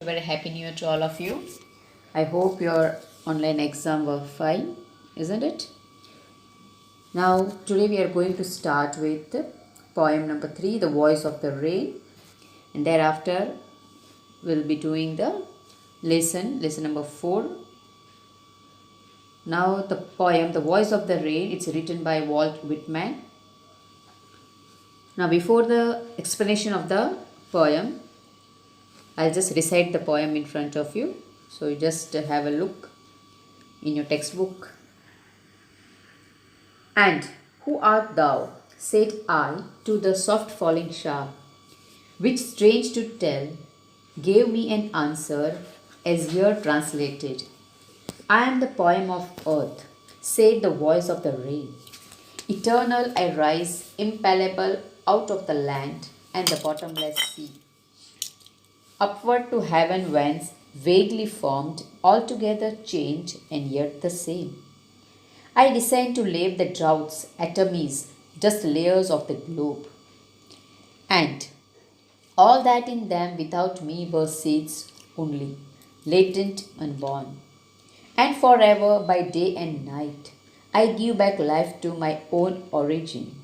Very happy new year to all of you. I hope your online exam were fine, isn't it? Now, today we are going to start with poem number 3, The Voice of the Rain, and thereafter we'll be doing the lesson number 4. Now, the poem, The Voice of the Rain, it's written by Walt Whitman. Now, before the explanation of the poem, I'll just recite the poem in front of you. So you just have a look in your textbook. And who art thou? Said I to the soft falling shower, which, strange to tell, gave me an answer as here translated. I am the poem of earth, said the voice of the rain. Eternal I rise, impalpable, out of the land and the bottomless sea. Upward to heaven whence, vaguely formed, altogether changed and yet the same. I descend to lave the droughts, atomies, dust layers of the globe. And all that in them without me were seeds only, latent, unborn. And forever, by day and night, I give back life to my own origin,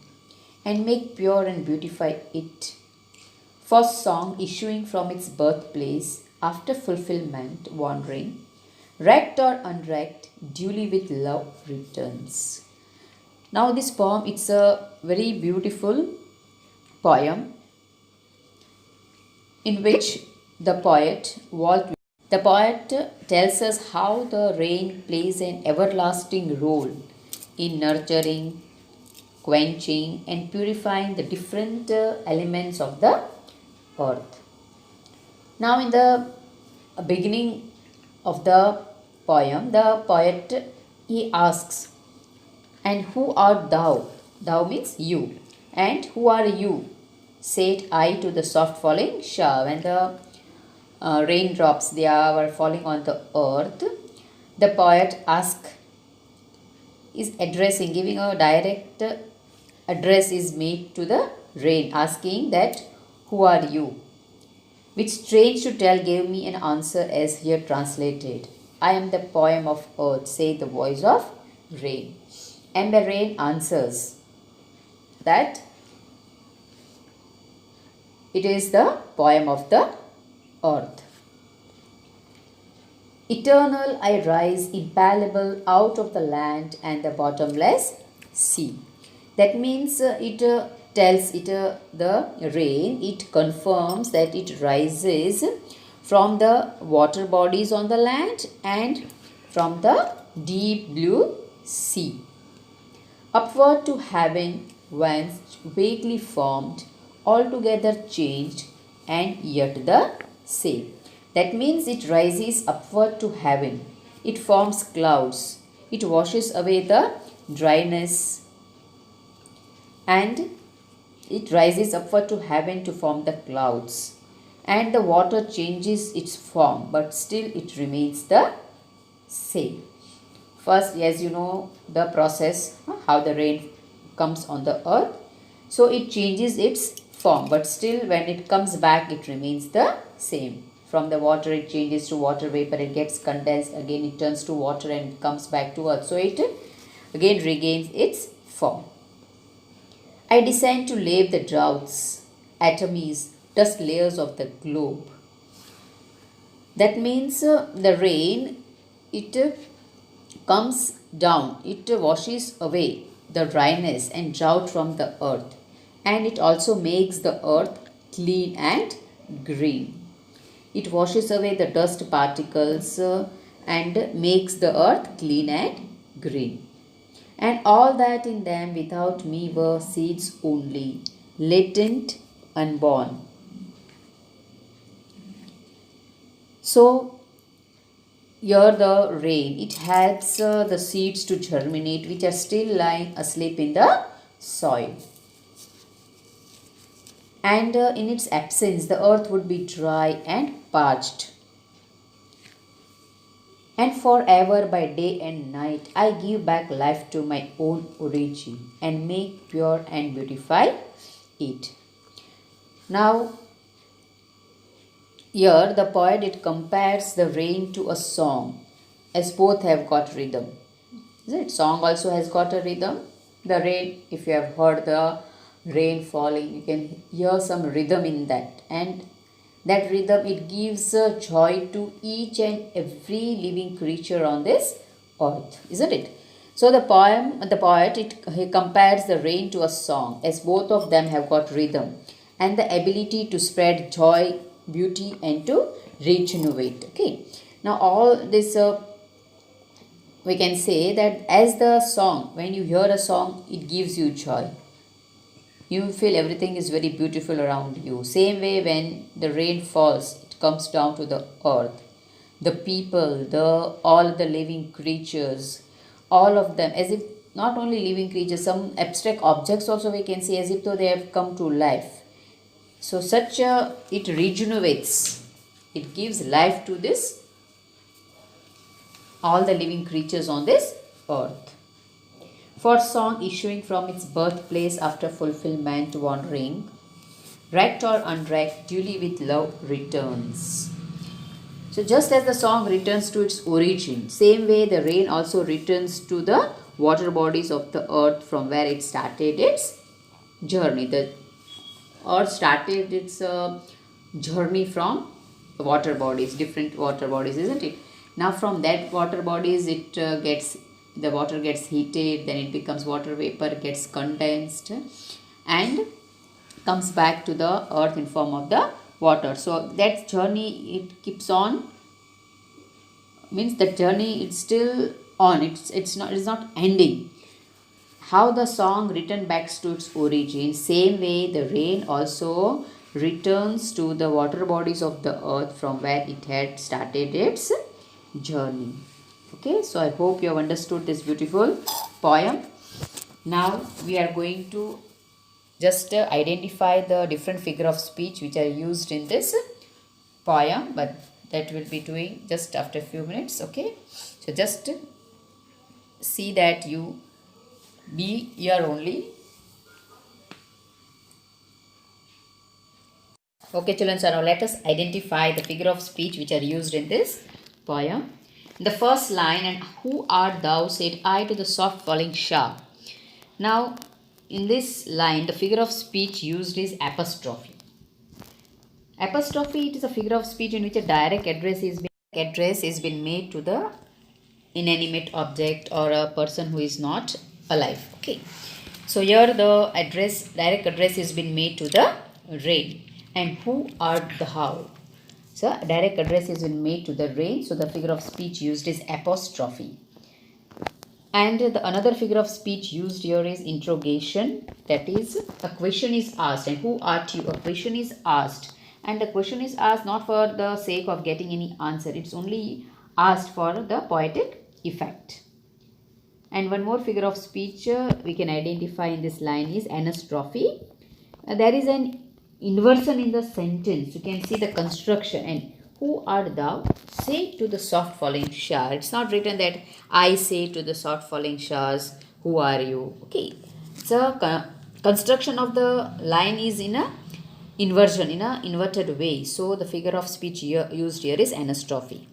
and make pure and beautify it. For song issuing from its birthplace, after fulfillment, wandering, wrecked or unwrecked, duly with love returns. Now this poem, it's a very beautiful poem in which the poet tells us how the rain plays an everlasting role in nurturing, quenching and purifying the different elements of the earth. Now in the beginning of the poem, the poet, he asks, and who art thou? Thou means you. And who are you? Said I to the soft falling shower. When the raindrops were falling on the earth, the poet is addressing, giving a direct address is made to the rain, asking that who are you? Which, strange to tell, gave me an answer as here translated. I am the poem of earth, say the voice of rain. And the rain answers that it is the poem of the earth. Eternal I rise, impalpable, out of the land and the bottomless sea. That means it tells the rain, it confirms that it rises from the water bodies on the land and from the deep blue sea. Upward to heaven whence vaguely formed, altogether changed and yet the same. That means it rises upward to heaven. It forms clouds. It washes away the dryness and it rises upward to heaven to form the clouds. And the water changes its form, but still it remains the same. First, as you know, the process, how the rain comes on the earth. So it changes its form, but still when it comes back, it remains the same. From the water, it changes to water vapor, it gets condensed, again it turns to water and comes back to earth. So it again regains its form. I descend to lave the droughts, atomies, dust layers of the globe. That means the rain, it comes down, it washes away the dryness and drought from the earth, and it also makes the earth clean and green. It washes away the dust particles and makes the earth clean and green. And all that in them without me were seeds only, latent, unborn. So, here the rain, it helps the seeds to germinate which are still lying asleep in the soil. And in its absence, the earth would be dry and parched. And forever, by day and night, I give back life to my own origin and make pure and beautify it. Now, Here, the poet it compares the rain to a song, as both have got rhythm. Is it? Song also has got a rhythm. The rain, if you have heard the rain falling, you can hear some rhythm in that, and that rhythm it gives joy to each and every living creature on this earth, isn't it? So the poet, he compares the rain to a song, as both of them have got rhythm and the ability to spread joy, beauty, and to regenerate. Okay. Now all this we can say that as the song, when you hear a song, it gives you joy. You feel everything is very beautiful around you. Same way when the rain falls, it comes down to the earth. The people, all the living creatures, all of them, as if not only living creatures, some abstract objects also we can see as if though they have come to life. So it regenerates. It gives life to this all the living creatures on this earth. For song issuing from its birthplace after fulfillment wandering, wrecked or unwrecked, duly with love returns. So just as the song returns to its origin, same way the rain also returns to the water bodies of the earth from where it started its journey. The earth started its journey from water bodies, different water bodies, isn't it? Now from that water bodies, the water gets heated, then it becomes water vapor, gets condensed, and comes back to the earth in form of the water. So that journey it keeps on, means that journey it's still on. It's not ending. How the song return back to its origin, same way the rain also returns to the water bodies of the earth from where it had started its journey. Okay, so I hope you have understood this beautiful poem. Now we are going to just identify the different figure of speech which are used in this poem, but that will be doing just after a few minutes. Okay, so just see that you be here only. Okay, children, so now let us identify the figure of speech which are used in this poem. The first line, and who art thou, said I to the soft falling shower. Now, in this line, the figure of speech used is apostrophe. Apostrophe, it is a figure of speech in which a direct address is being made to the inanimate object or a person who is not alive. Okay. So here the direct address is being made to the rain. And who art thou? So direct address is been made to the rain. So the figure of speech used is apostrophe. And another figure of speech used here is interrogation. That is, a question is asked. And who art you? A question is asked. And the question is asked not for the sake of getting any answer. It's only asked for the poetic effect. And one more figure of speech we can identify in this line is anastrophe. There is an inversion in the sentence. You can see the construction. And who art thou? Say to the soft falling shower. It's not written that I say to the soft falling showers, who are you? Okay. So construction of the line is in a inversion, in a inverted way. So the figure of speech used here is anastrophe.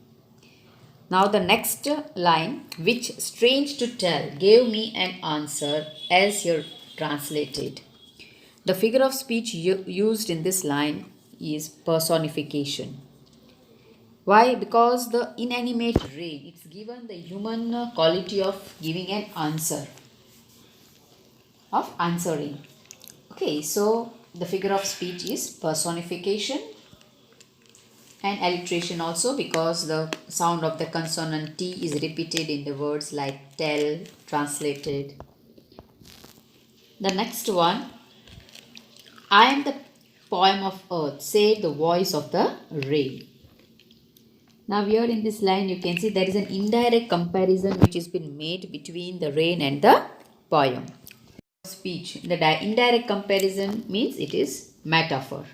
Now the next line, which strange to tell, gave me an answer as here translated. The figure of speech used in this line is personification. Why? Because the inanimate rain, it's given the human quality of giving an answer, of answering. Okay, so the figure of speech is personification and alliteration also, because the sound of the consonant T is repeated in the words like tell, translated. The next one, I am the poem of earth, say the voice of the rain. Now here in this line you can see there is an indirect comparison which has been made between the rain and the poem. Speech, the indirect comparison means it is metaphor.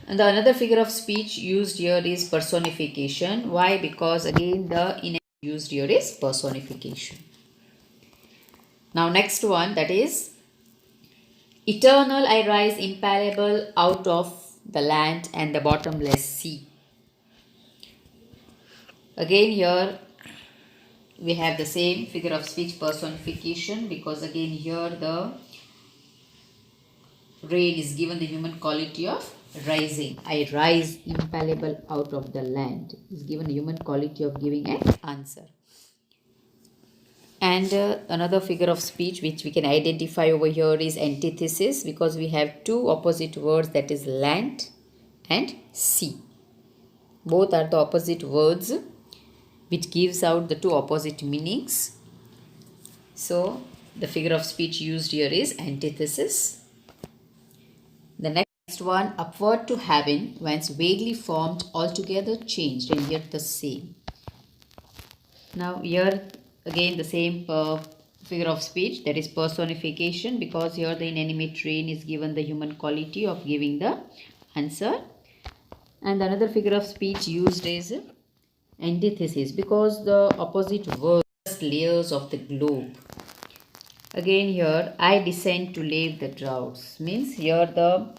And the another figure of speech used here is personification. Why? Because again the used here is personification. Now next one, that is eternal I rise impalpable out of the land and the bottomless sea. Again here we have the same figure of speech personification, because again here the rain is given the human quality of rising. I rise impalpable out of the land is given the human quality of giving an answer. And another figure of speech which we can identify over here is antithesis, because we have two opposite words, that is land and sea. Both are the opposite words which gives out the two opposite meanings. So the figure of speech used here is antithesis. The next one, upward to heaven, once vaguely formed, altogether changed and yet the same. Now here again the same figure of speech, that is personification, because here the inanimate train is given the human quality of giving the answer. And another figure of speech used is antithesis, because the opposite words, layers of the globe. Again here, I descend to lave the droughts, means here the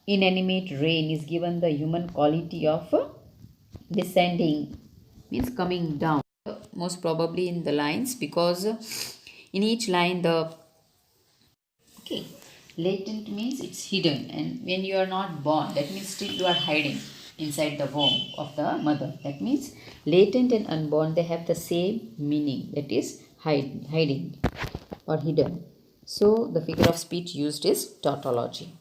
inanimate rain is given the human quality of descending, means coming down, most probably in the lines, because in each line the latent means it's hidden, and when you are not born, that means still you are hiding inside the womb of the mother. That means latent and unborn, they have the same meaning, that is hiding or hidden. So the figure of speech used is tautology.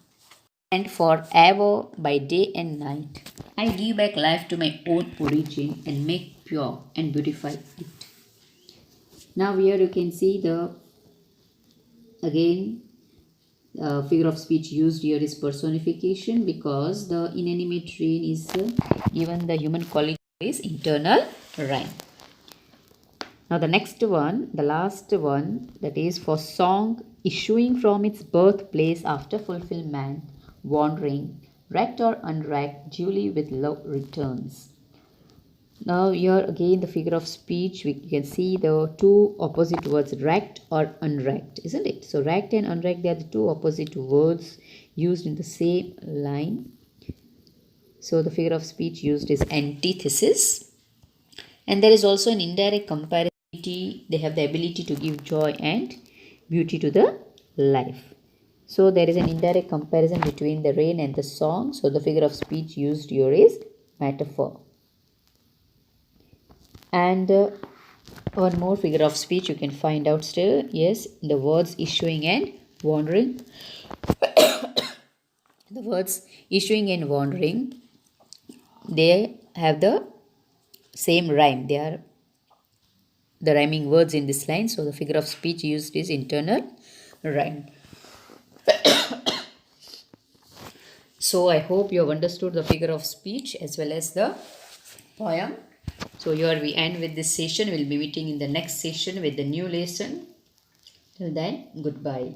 And forever, by day and night, I give back life to my own origin and make pure and beautify it. Now here you can see the again figure of speech used here is personification, because the inanimate train is given the human quality is internal rhyme. Now the next one, the last one, that is for song issuing from its birthplace after fulfillment, wandering, wrecked or unwrecked, duly with love returns. Now here again the figure of speech, we can see the two opposite words, wrecked or unwrecked, isn't it? So wrecked and unwrecked, they are the two opposite words used in the same line. So the figure of speech used is antithesis. And there is also an indirect comparison. They have the ability to give joy and beauty to the life. So there is an indirect comparison between the rain and the song. So the figure of speech used here is metaphor. And one more figure of speech you can find out still. Yes, the words issuing and wandering. The words issuing and wandering, they have the same rhyme. They are the rhyming words in this line. So the figure of speech used is internal rhyme. So I hope you have understood the figure of speech as well as the poem. So here we end with this session. We'll be meeting in the next session with the new lesson. Till then, goodbye.